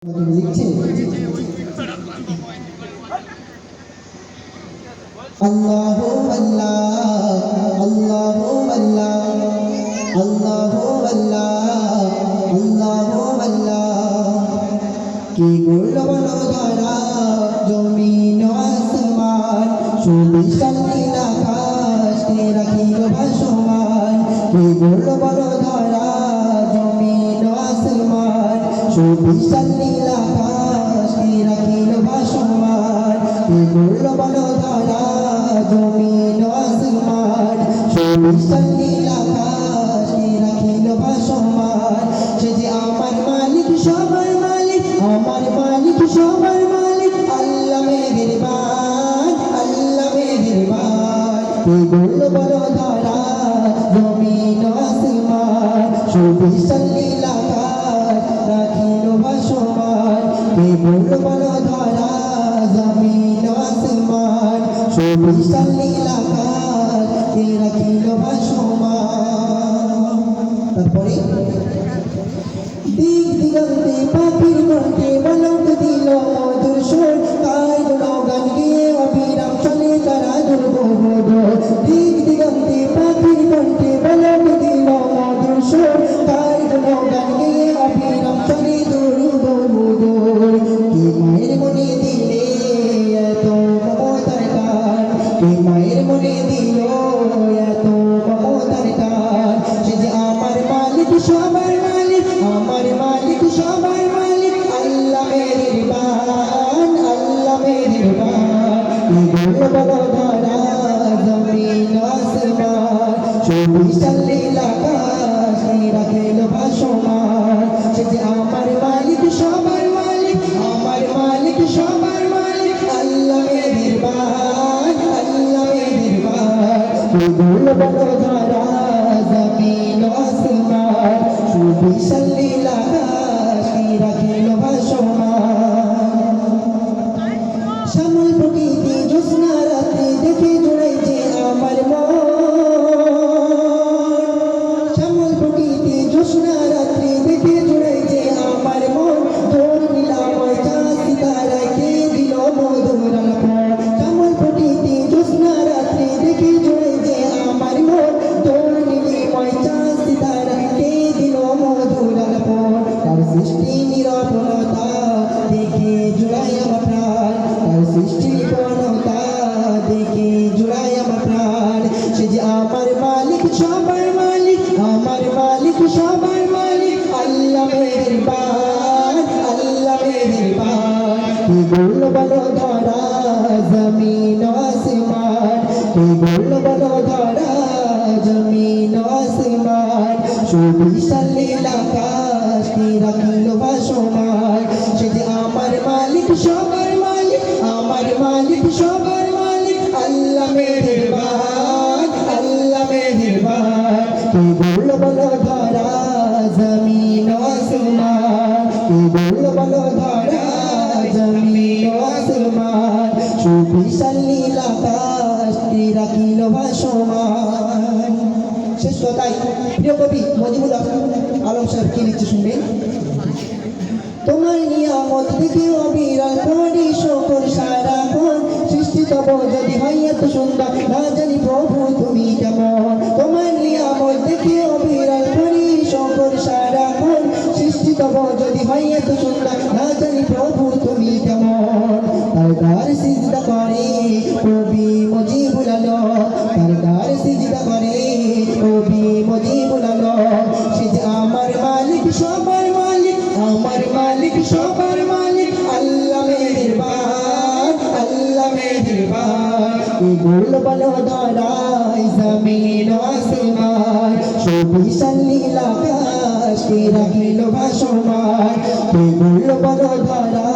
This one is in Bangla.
লিখছেন আল্লাহু আল্লাহ আল্লাহু আল্লাহ আল্লাহু আল্লাহ আল্লাহু আল্লাহ কি গুণবান ধারা জমিন আসমান সুবিশাল নীল আকাশ কে রাখিল ভাসমান কি গুণবান ধারা জমিন আসমান সুবিশাল নীল আকাশ কে রাখিল ভাসমান কি গুণবান ধারা জমিন আসমান সুবিশাল নীল আকাশ কে রাখিল ভাসমান সে যে আমার মালিক সবার মালিক আমার মালিক সবার মালিক আল্লাহ মেহেরবান আল্লাহ মেহেরবান কি গুণবান ধারা জমিন আসমান সুবিশাল নীল আকাশ রাখিল ভাসমান কি গুণবান ধারা জমিন আসমান সুবিশাল নীল আকাশ কে রাখিল ভাসমান। তারপরে দিক দিগন্তে পাখির কণ্ঠে বালক দিল মধুর সুর তাই গুণগান গিয়ে অবিরাম চলে তারা দুর্গবোধ দিক দিগন্তে পাখির কণ্ঠে বালক দিল মধুর সুর তাই গুণগান গিয়ে অবিরাম চলে দুর্গবোধ কি মায়ের মনে দিলে এত মমতার টান কি মায়ের মনে দিল এত মমতার টান সে যে আমার মালিক সবার মালিক আমার মালিক সবার মালিক আল্লাহ মেহেরবান আল্লাহ মেহেরবান কি গুণবান ধারা জমিন আসমান সুবিশাল নীল আকাশ কে রাখিল ভাসমান সে যে আমার মালিক সবার মালিক আমার মালিক সবার মালিক আল্লাহ মেহেরবান আল্লাহ মেহেরবান কি গুণবান ধারা জমিন আসমান সুবিশাল নীল আকাশ কে রাখিল ভাসমান শ্যামল প্রকৃতি জ্যোৎস্না রাতে দেখে জুড়াইছে আমার মন শ্যামল প্রকৃতি জ্যোৎস্না রাতে দেখে জুড়াইছে আমার মন তোর নীলাময় চাঁদ সিতারায় কে দিল মধুর আলাপন শ্যামল প্রকৃতি জ্যোৎস্না রাতে দেখে জুড়াইছে আমার মন তোর নীলিময় চাঁদ সিতারায় কে দিল মধুর আলাপন তার সৃষ্টি নিরপনতা দেখে জুড়াই আমার প্রাণ তার সৃষ্টি পূর্ণতা দেখে জুড়াই আমার প্রাণ সে যে আমার মালিক সবার মালিক আমার মালিক সবার মালিক আল্লাহ মেহেরবান আল্লাহ মেহেরবান কি গুণবান ধারা জমিন আসমান কি গুণবান ধারা জমিন আসমান সুবিশাল নীল আকাশ কে রাখিল ভাসমান সে যে আমার মালিক সবার মালিক আমার মালিক সবার মালিক আল্লাহ মেহেরবান আল্লাহ মেহেরবান কি গুণবান ধারা জমিন আসমান কি গুণবান ধারা জমিন আসমান সুবিশাল নীল আকাশ কে রাখিল ভাসমান। শেষ কথাই প্রিয় কবি মজিবুল আলম সাহেব কি লিখছে শুনবেন তোমার নিয়ামত দেখে অবিরাম করি শকর সারাক্ষণ সৃষ্টি তব যদি হয় এত সুন্দর না জানি প্রভু তুমি কেমন তোমার নিয়ামত দেখে অবিরাম করি শকর সারাক্ষণ সৃষ্টি তব যদি হয় এত সুন্দর না জানি প্রভু তুমি কেমন তার দ্বার সিজদা করে কবি মজিবুল আলম তার দ্বার সিজদা করে কবি মজিবুল আলম সে যে আমার মালিক সবার মালিক আমার মালিক সবার মালিক আল্লাহ মেহেরবান আল্লাহ মেহেরবান কি গুণবান ধারায় জমিন আসমান সুবিশাল নীল আকাশ কে রাখিল ভাসমান কি গুণবান ধারা